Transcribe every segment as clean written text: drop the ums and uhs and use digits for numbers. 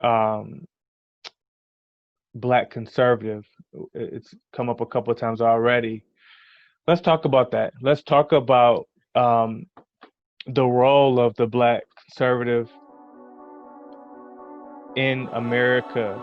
um, black conservative. It's come up a couple of times already. Let's talk about that. Let's talk about um, the role of the black conservative in America.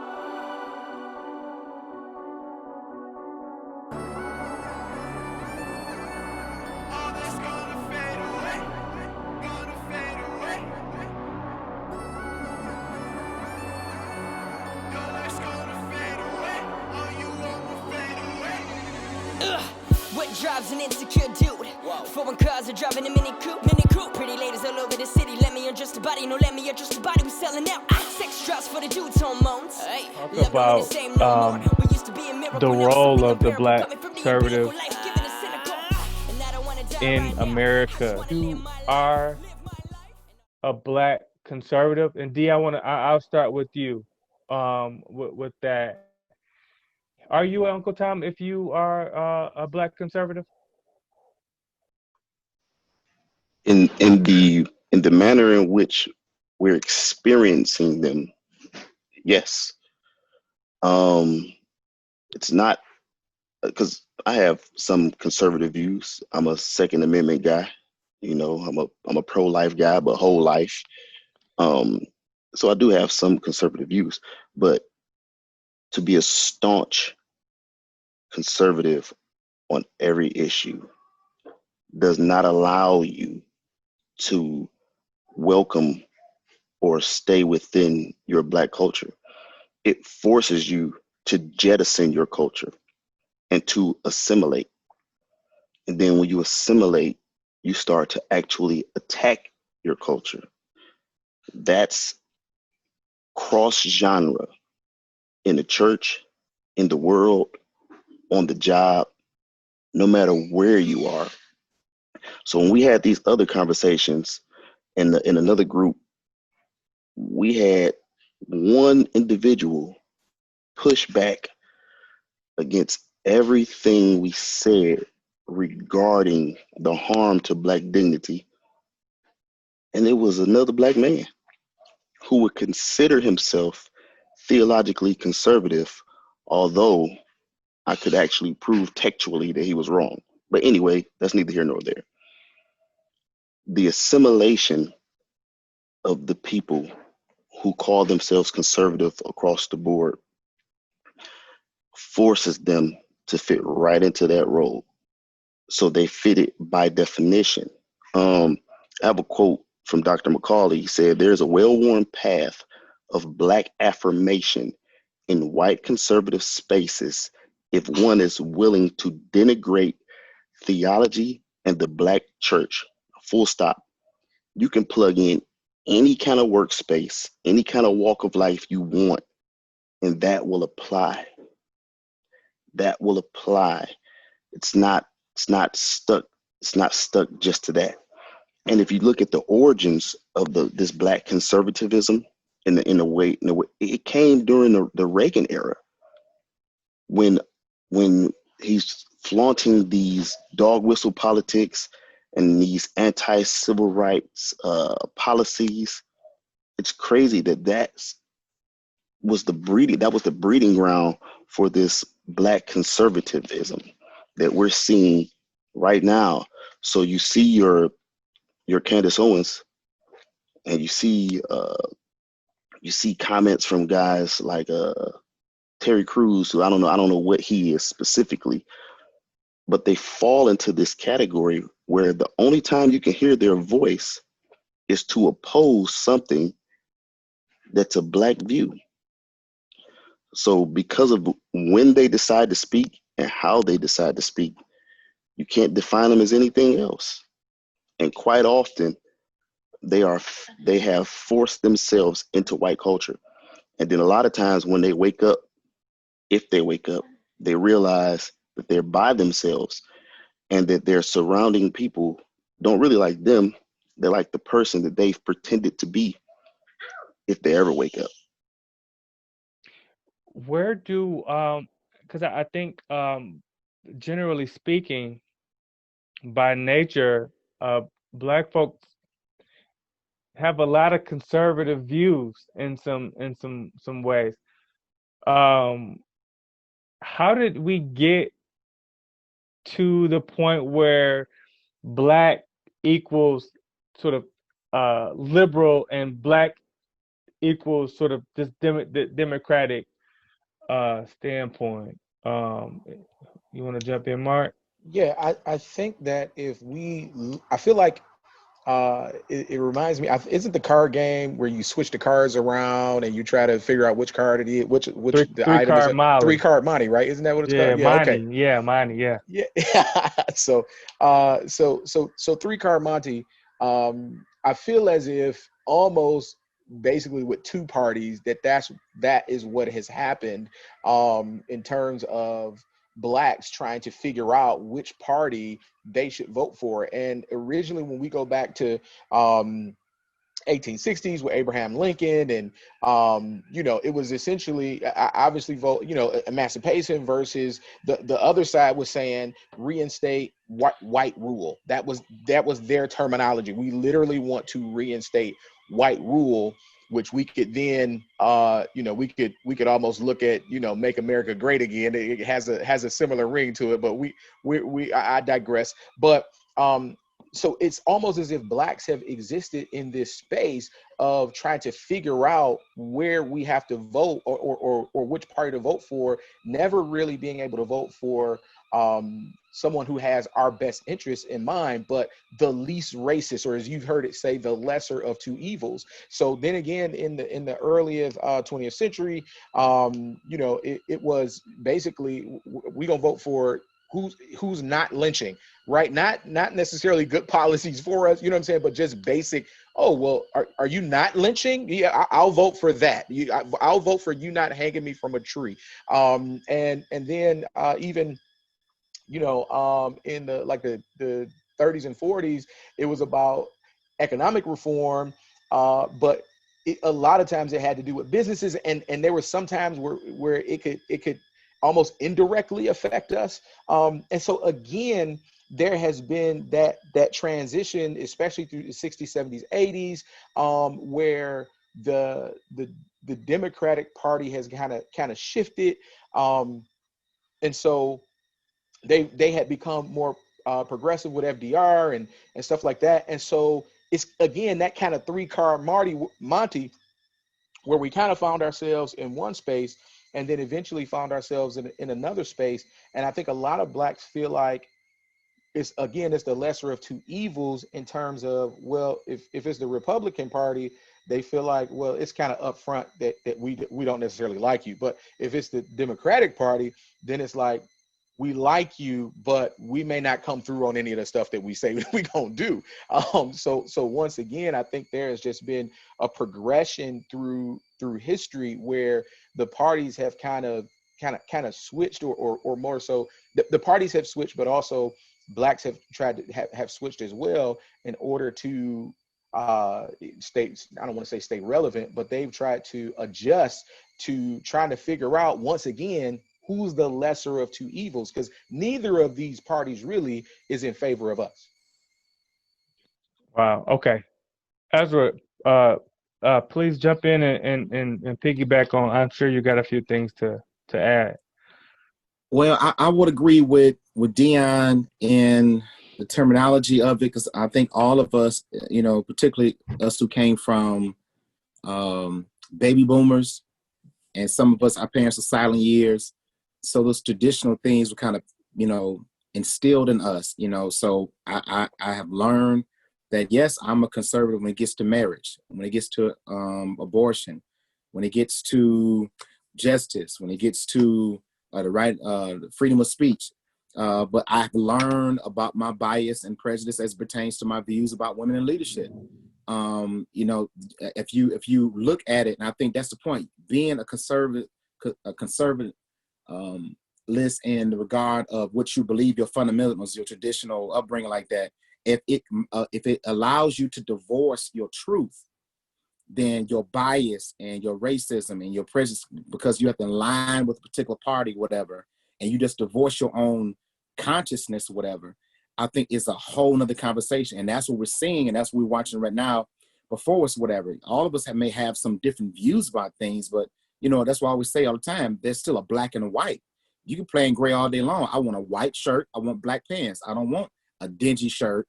What drives an insecure dude? Foreign cars are driving a mini coupe. Mini coupe. Pretty ladies all over the city. Let me adjust the body. No, let me adjust the body. We selling out. Sex drives for the dudes' hormones. Hey, Talk love don't mean the about same no more. We used to be a the miracle. Now it's role something of the unbearable. black Coming from the umbilical conservative life, giving a cynical. And I don't wanna die in right now. I just America. wanna live You my life. are Live my life. a black conservative, and D, I'll start with you. With that, are you Uncle Tom? If you are a black conservative, In the manner in which we're experiencing them, yes. Um, it's not because I have some conservative views. I'm a Second Amendment guy. I'm a pro life guy, but whole life. Um, so I do have some conservative views, but to be a staunch conservative on every issue does not allow you to welcome or stay within your black culture. It forces you to jettison your culture and to assimilate. And then when you assimilate, you start to actually attack your culture. That's cross genre in the church, in the world, on the job, no matter where you are. So when we had these other conversations in another group, we had one individual push back against everything we said regarding the harm to black dignity. And it was another black man who would consider himself theologically conservative, although I could actually prove textually that he was wrong. But anyway, that's neither here nor there. The assimilation of the people who call themselves conservative across the board forces them to fit right into that role. So they fit it by definition. I have a quote from Dr. McCauley. He said, "There's a well worn path of black affirmation in white conservative spaces if one is willing to denigrate theology and the black church." Full stop. You can plug in any kind of workspace, any kind of walk of life you want, and that will apply. That will apply. It's not it's not stuck. It's not stuck just to that. And if you look at the origins of this black conservatism in a way, it came during the Reagan era when when he's flaunting these dog whistle politics and these anti-civil rights policies. It's crazy that was the breeding ground for this black conservatism that we're seeing right now. So you see your Candace Owens, and you see comments from guys like Terry Crews, who I don't know what he is specifically, but they fall into this category where the only time you can hear their voice is to oppose something that's a black view. So because of when they decide to speak and how they decide to speak, you can't define them as anything else. And quite often they have forced themselves into white culture. And then a lot of times when they wake up, if they wake up, they realize that they're by themselves and that their surrounding people don't really like them. They're like the person that they've pretended to be if they ever wake up. where do because I think generally speaking, by nature, black folks have a lot of conservative views in some ways. Um, how did we get to the point where black equals sort of liberal and black equals sort of this the democratic standpoint? You want to jump in, Mark? Yeah, I think that I feel like it reminds me. Isn't the card game where you switch the cards around and you try to figure out which card it is, which the Three item is? card A three Molly. card money, right? Isn't that what it's called? Yeah, Yeah. Okay. Monty. Yeah, Monty. Yeah. Yeah. So, so three card Monte. I feel as if almost basically with two parties that is what has happened in terms of blacks trying to figure out which party they should vote for. And originally, when we go back to um, 1860s with Abraham Lincoln, and it was essentially obviously vote, emancipation versus the other side was saying reinstate white rule. That was their terminology. We literally want to reinstate white rule, which we could then we could almost look at make America great again. It has a similar ring to it, but I digress. But so it's almost as if blacks have existed in this space of trying to figure out where we have to vote, or which party to vote for, never really being able to vote for someone who has our best interests in mind, but the least racist, or as you've heard it say, the lesser of two evils. So then again, in the earliest 20th century, it was basically, we gonna vote for who's not lynching, right? Not necessarily good policies for us, you know what I'm saying, but just basic. Oh, well, are you not lynching? Yeah, I'll vote for that. I'll vote for you not hanging me from a tree. And then even in the 30s and 40s, it was about economic reform, but a lot of times it had to do with businesses, and there were some times where it could almost indirectly affect us. And so again, there has been that transition, especially through the 60s, 70s, 80s, where the Democratic Party has kind of shifted, and so they had become more progressive with FDR and stuff like that. And so it's again that kind of three card Monty, where we kind of found ourselves in one space and then eventually found ourselves in another space. And I think a lot of blacks feel like it's the lesser of two evils, in terms of, well, if it's the Republican Party, they feel like, well, it's kind of upfront that we don't necessarily like you. But if it's the Democratic Party, then it's like, we like you, but we may not come through on any of the stuff that we say we gonna do. So once again, I think there has just been a progression through history where the parties have kind of switched, or more so, the parties have switched, but also blacks have tried to have switched as well, in order to stay, I don't want to say stay relevant, but they've tried to adjust to trying to figure out, once again, who's the lesser of two evils, because neither of these parties really is in favor of us. Wow. Okay. Ezra, please jump in and piggyback on. I'm sure you got a few things to add. Well, I would agree with Dion in the terminology of it, because I think all of us, particularly us who came from baby boomers, and some of us, our parents are silent years. So those traditional things were kind of, instilled in us, So I have learned that, yes, I'm a conservative when it gets to marriage, when it gets to abortion, when it gets to justice, when it gets to the right, freedom of speech. But I've learned about my bias and prejudice as it pertains to my views about women in leadership. If you look at it, and I think that's the point, being a conservative list in the regard of what you believe, your fundamentals, your traditional upbringing, like that. If it allows you to divorce your truth, then your bias and your racism and your prejudice, because you have to align with a particular party, whatever, and you just divorce your own consciousness, whatever, I think is a whole nother conversation. And that's what we're seeing, and that's what we're watching right now. before us, whatever. All of us may have some different views about things, but that's why I always say all the time, there's still a black and a white. You can play in gray all day long. I want a white shirt. I want black pants. I don't want a dingy shirt,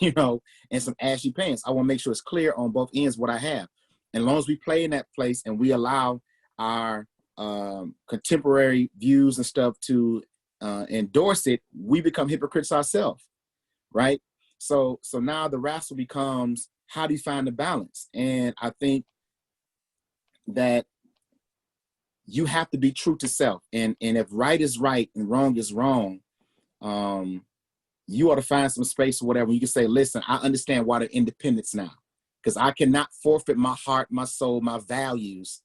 and some ashy pants. I want to make sure it's clear on both ends what I have. And as long as we play in that place and we allow our contemporary views and stuff to endorse it, we become hypocrites ourselves, right? So now the wrestle becomes, how do you find the balance? And I think that you have to be true to self. And if right is right and wrong is wrong, you ought to find some space or whatever. You can say, listen, I understand why they're independents now, because I cannot forfeit my heart, my soul, my values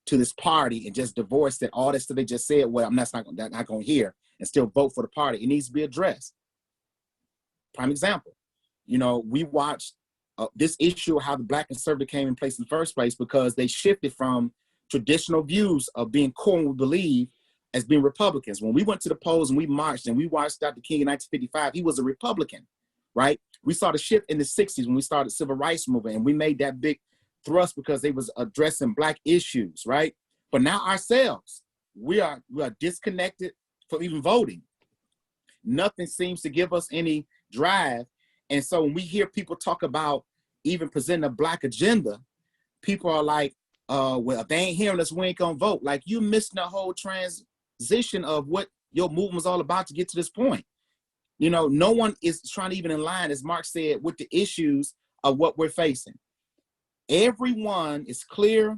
to this party and just divorce that all that stuff they just said. Well, I'm not going to hear and still vote for the party. It needs to be addressed. Prime example, we watched this issue of how the black conservative came in place in the first place, because they shifted from traditional views of being core and we believe as being Republicans. When we went to the polls and we marched and we watched Dr. King in 1955, he was a Republican, right? We saw the shift in the 60s when we started the civil rights movement, and we made that big thrust because they was addressing black issues, right? But now ourselves, we are disconnected from even voting. Nothing seems to give us any drive. And so when we hear people talk about even presenting a black agenda, people are like, well, if they ain't hearing us, we ain't gonna vote. Like, you missing the whole transition of what your movement was all about to get to this point. No one is trying to even in line, as Mark said, with the issues of what we're facing. Everyone is clear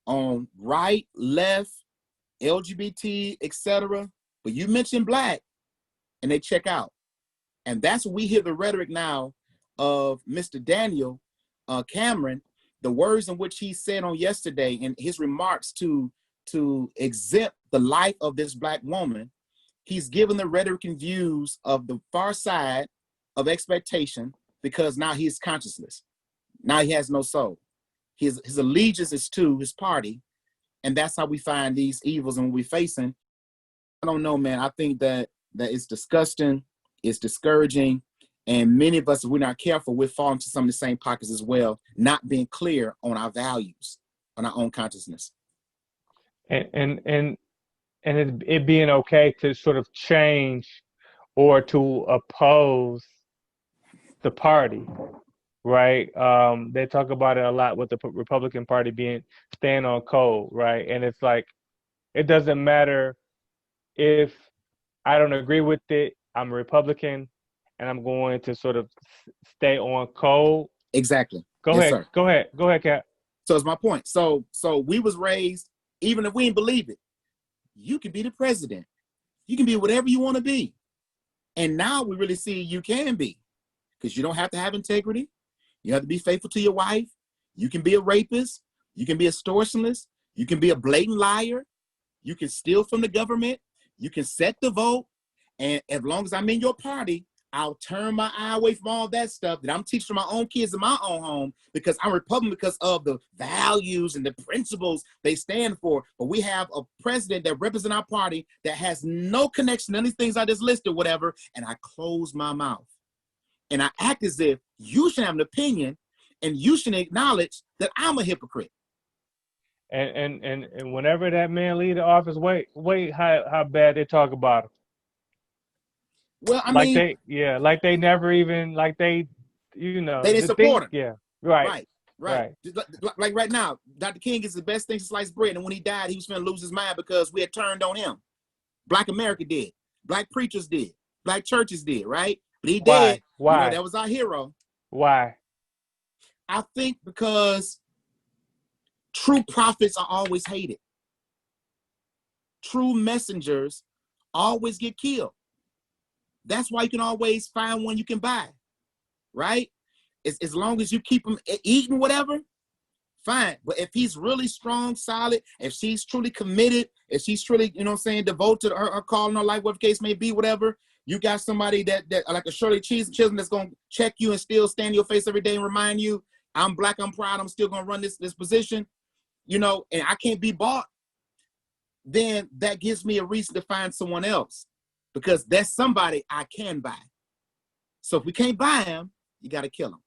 on right, left, LGBT, etc. But you mention black and they check out. And that's what we hear the rhetoric now of Mr. Daniel Cameron, the words in which he said on yesterday in his remarks to exempt the life of this black woman. He's given the rhetoric and views of the far side of expectation, because now he's conscienceless. Now he has no soul. His allegiance is to his party. And that's how we find these evils and we're facing. I don't know, man. I think that it's disgusting. It's discouraging. And many of us, if we're not careful, we'll fall into some of the same pockets as well, not being clear on our values, on our own consciousness. And it being okay to sort of change or to oppose the party, right? They talk about it a lot with the Republican Party staying on code, right? And it's like, it doesn't matter if I don't agree with it. I'm a Republican, and I'm going to sort of stay on code. Exactly. Go yes, ahead. Sir. Go ahead, Cap. So it's my point. So we was raised, even if we didn't believe it, you can be the president. You can be whatever you want to be. And now we really see you can be, because you don't have to have integrity. You have to be faithful to your wife. You can be a rapist. You can be a extortionist. You can be a blatant liar. You can steal from the government. You can set the vote. And as long as I'm in your party, I'll turn my eye away from all that stuff that I'm teaching my own kids in my own home, because I'm Republican because of the values and the principles they stand for. But we have a president that represents our party that has no connection to any things I just listed, whatever, and I close my mouth. And I act as if you should have an opinion and you should acknowledge that I'm a hypocrite. And whenever that man leave the office, wait how bad they talk about him. Well, I mean, like they never even, like they didn't support him. Yeah, right. Like right now, Dr. King is the best thing to slice bread, and when he died, he was going to lose his mind because we had turned on him. Black America did, black preachers did, black churches did, right? But he did. Why? That was our hero. Why? I think because true prophets are always hated. True messengers always get killed. That's why you can always find one you can buy, right? As long as you keep them eating whatever, fine. But if he's really strong, solid, if she's truly committed, if she's truly, devoted to her calling, her life, whatever case may be, whatever, you got somebody that like a Shirley Chisholm that's going to check you and still stand in your face every day and remind you, I'm black, I'm proud, I'm still going to run this position, and I can't be bought, then that gives me a reason to find someone else, because that's somebody I can buy. So if we can't buy him, you got to kill him.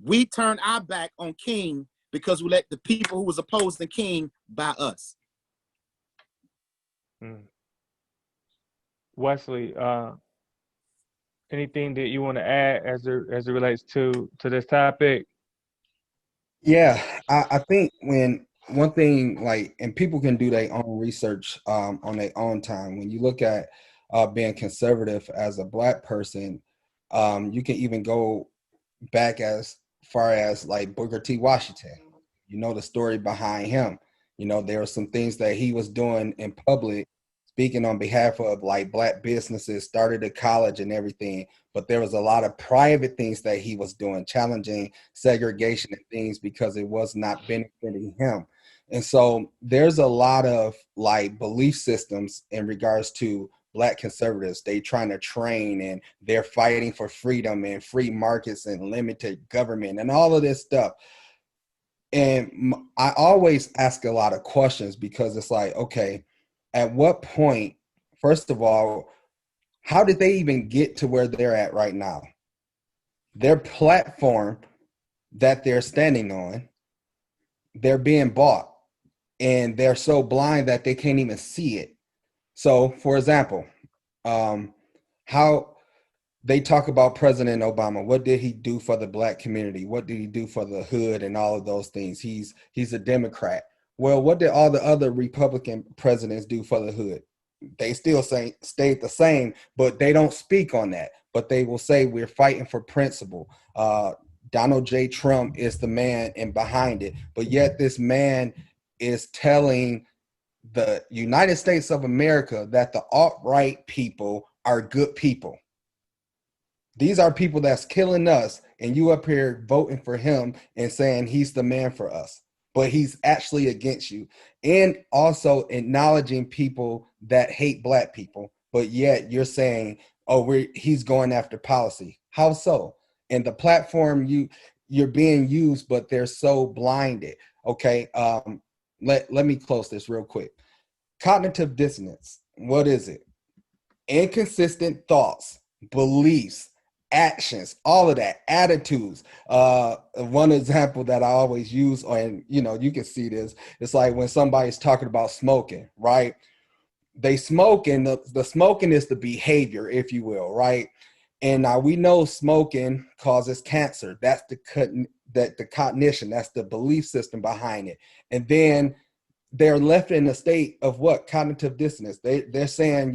We turned our back on King because we let the people who was opposing King buy us. Wesley, anything that you want to add as it relates to this topic? Yeah, I think when one thing like, and people can do their own research on their own time. When you look at being conservative as a black person, you can even go back as far as like Booker T. Washington. You know the story behind him. You know, there were some things that he was doing in public, speaking on behalf of like black businesses, started a college and everything. But there was a lot of private things that he was doing, challenging segregation and things because it was not benefiting him. And so there's a lot of like belief systems in regards to black conservatives. They trying to train and they're fighting for freedom and free markets and limited government and all of this stuff. And I always ask a lot of questions because it's like, okay, at what point, first of all, how did they even get to where they're at right now? Their platform that they're standing on, they're being bought and they're so blind that they can't even see it. So, for example, how they talk about President Obama. What did he do for the black community? What did he do for the hood and all of those things? He's a Democrat. Well, what did all the other Republican presidents do for the hood? They still say stayed the same, but they don't speak on that. But they will say we're fighting for principle. Donald J. Trump is the man and behind it, but yet this man is telling the United States of America that the alt-right people are good people. These are people that's killing us, and you up here voting for him and saying he's the man for us, but he's actually against you. And also acknowledging people that hate black people, but yet you're saying, oh, he's going after policy. How so? And the platform you're being used, but they're so blinded. Okay, let me close this real quick. Cognitive dissonance. What is it? Inconsistent thoughts, beliefs, actions, all of that, attitudes. One example that I always use, and you can see this, it's like when somebody's talking about smoking, right? They smoke, and the smoking is the behavior, if you will, right? And now we know smoking causes cancer. That's the cognition, that's the belief system behind it. And then they're left in a state of what? Cognitive dissonance. They're saying,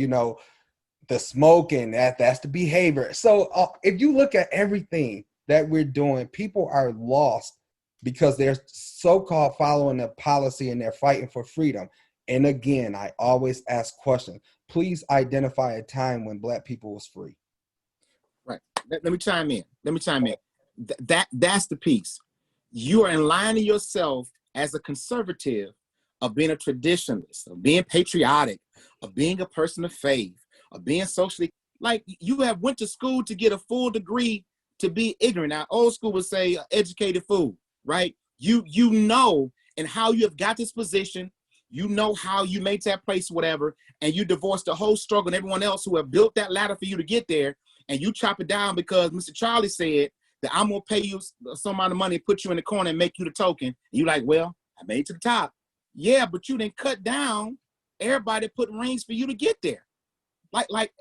the smoking, that's the behavior. So if you look at everything that we're doing, people are lost because they're so-called following the policy and they're fighting for freedom. And again, I always ask questions. Please identify a time when black people was free. Right. Let me chime in. That's the piece. You are aligning yourself as a conservative of being a traditionalist, of being patriotic, of being a person of faith, of being socially, like you have went to school to get a full degree to be ignorant. Now, old school would say educated fool, right? You know, and how you have got this position, you know how you made that place, whatever, and you divorced the whole struggle and everyone else who have built that ladder for you to get there, and you chop it down because Mr. Charlie said that I'm gonna pay you some amount of money, put you in the corner and make you the token. And you like, well, I made it to the top. Yeah, but you didn't cut down everybody put rings for you to get there. Like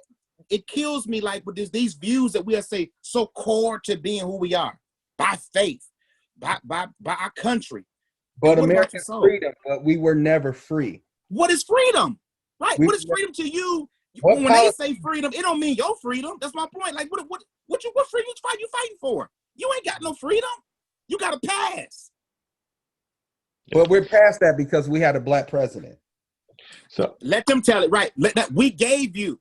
it kills me, like with these views that we are say so core to being who we are by faith, by our country. And But what about your American soul? freedom, but we were never free. What is freedom? Right? We What is freedom to you? what When they policy? say freedom, it don't mean your freedom. That's my point. Like what freedom you fighting for? You ain't got no freedom. You got a pass. But we're past that because we had a black president. So Let them tell it, right? We gave you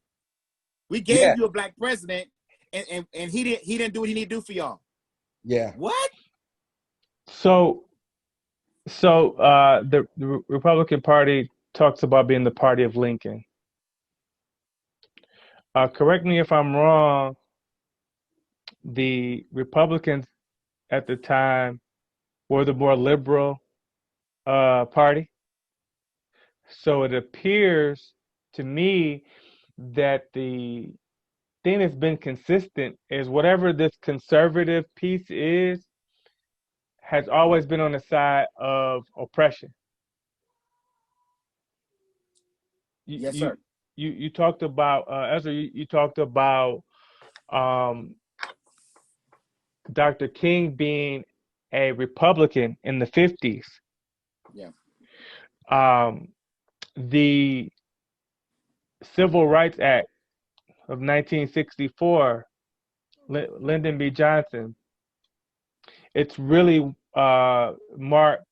Yeah, a black president, and he didn't do what he needed to do for y'all. yeah. What? so the Republican Party talks about being the party of Lincoln. Correct me if I'm wrong. The Republicans at the time were the more liberal party. So it appears to me that the thing that's been consistent is whatever this conservative piece is, has always been on the side of oppression. You Yes, you sir. you talked about Ezra. You talked about um, Dr. King being a Republican in the 50s. Yeah. Um, the Civil Rights Act of 1964, Lyndon B. Johnson, it's really marks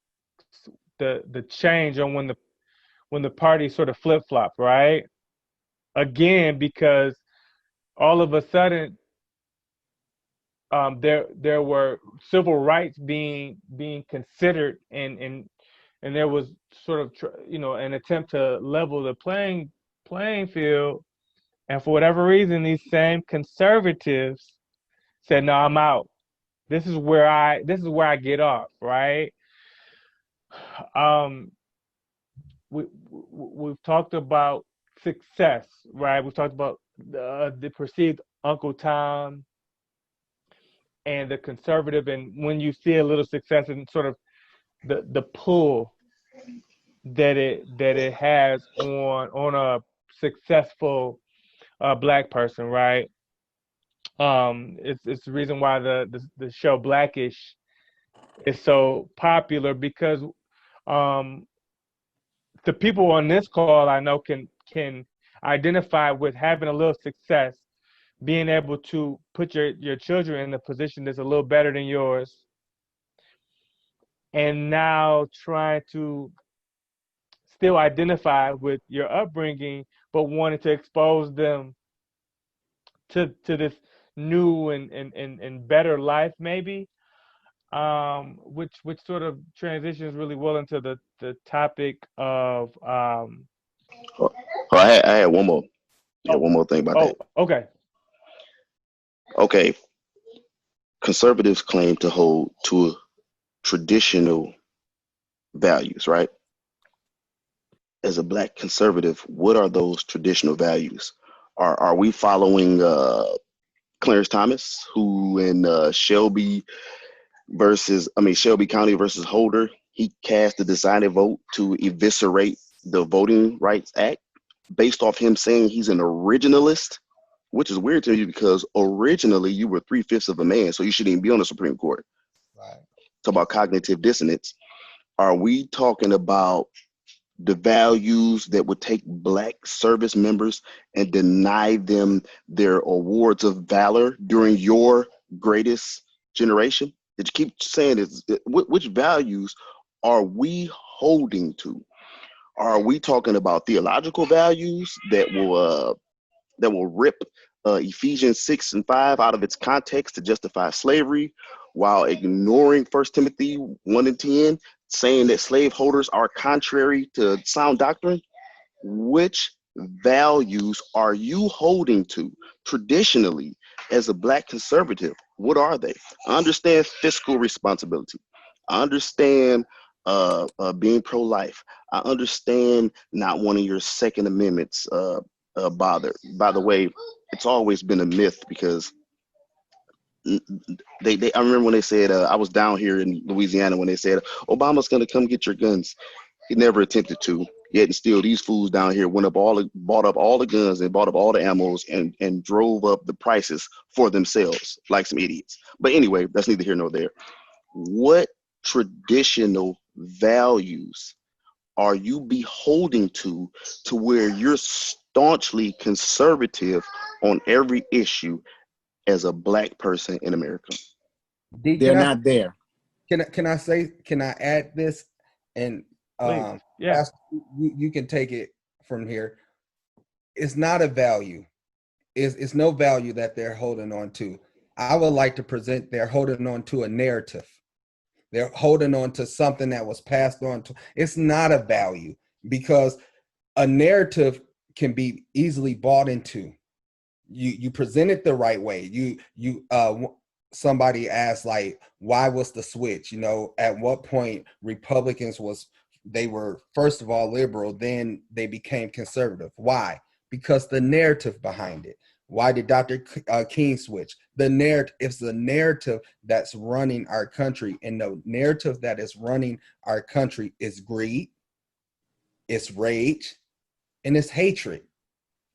the change on when the party sort of flip flop, right? Again, because all of a sudden there were civil rights being considered, and there was sort of an attempt to level the playing field, and for whatever reason these same conservatives said, no, I'm out. This is where I get off, right? um we've talked about success, right? We've talked about the perceived Uncle Tom and the conservative, and when you see a little success and sort of the pull that it has on a successful black person, right? It's the reason why the show Blackish is so popular, because um the people on this call I know can identify with having a little success, being able to put your children in a position that's a little better than yours, and now trying to still identify with your upbringing, but wanting to expose them to this new and better life, maybe. Which sort of transitions really well into the topic of Oh, I had one more. Yeah, oh one more thing about that. okay. Okay, conservatives claim to hold to traditional values, right? As a black conservative, what are those traditional values? Are we following Clarence Thomas, who in Shelby County versus Holder, he cast the deciding vote to eviscerate the Voting Rights Act based off him saying he's an originalist, which is weird to me because originally you were 3/5 of a man, so you shouldn't even be on the Supreme Court. Right. Talk about cognitive dissonance. Are we talking about the values that would take black service members and deny them their awards of valor during your greatest generation? That you keep saying is which values are we holding to? Are we talking about theological values that will rip Ephesians 6 and 5 out of its context to justify slavery, while ignoring 1 Timothy 1 and 10, saying that slaveholders are contrary to sound doctrine? Which values are you holding to traditionally as a black conservative? What are they? I understand fiscal responsibility. I understand being pro-life. I understand not wanting your Second Amendments bothered. By the way, it's always been a myth because they I remember when they said I was down here in Louisiana when they said Obama's gonna come get your guns. He never attempted to. Yet and still, these fools down here bought up all the guns and bought up all the ammos and drove up the prices for themselves like some idiots. But anyway, that's neither here nor there. What traditional values are you beholding to where you're staunchly conservative on every issue as a black person in America? D, They're not there. can I add this? And Please, yeah. Pastor, you can take it from here. It's not a value. It's no value that they're holding on to. I would like to present they're holding on to a narrative. They're holding on to something that was passed on to. It's not a value because a narrative can be easily bought into. You present it the right way. Somebody asked, like, why was the switch? At what point Republicans they were first of all liberal, then they became conservative. Why? Because the narrative behind it. Why did Dr. King switch? The narrative, it's the narrative that's running our country, and the narrative that is running our country is greed, it's rage, and it's hatred.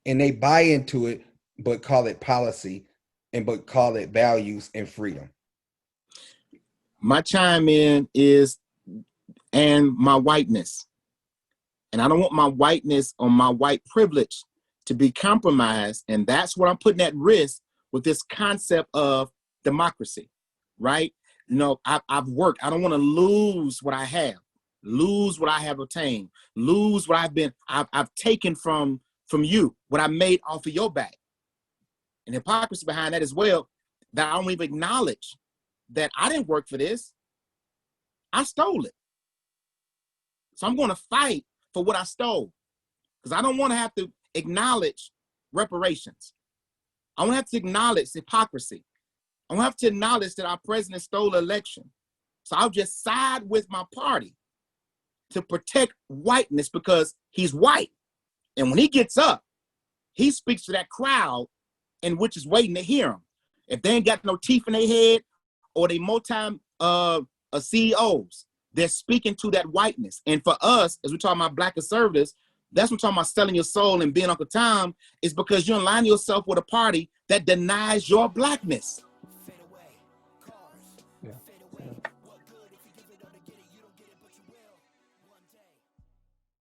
And they buy into it, but call it policy, and but call it values and freedom. My chime in is, and my whiteness. And I don't want my whiteness or my white privilege to be compromised. And that's what I'm putting at risk with this concept of democracy, right? You know, I've worked. I don't want to lose what I have, lose what I have obtained, lose what I've taken from you, what I made off of your back. And hypocrisy behind that as well, that I don't even acknowledge that I didn't work for this. I stole it. So I'm going to fight for what I stole, because I don't want to have to acknowledge reparations. I don't have to acknowledge hypocrisy. I don't have to acknowledge that our president stole an election. So I'll just side with my party to protect whiteness because he's white. And when he gets up, he speaks to that crowd and which is waiting to hear him. If they ain't got no teeth in their head or they CEOs, they're speaking to that whiteness. And for us, as we talk about Black conservatives, that's what I'm talking about selling your soul and being Uncle Tom, is because you align yourself with a party that denies your Blackness.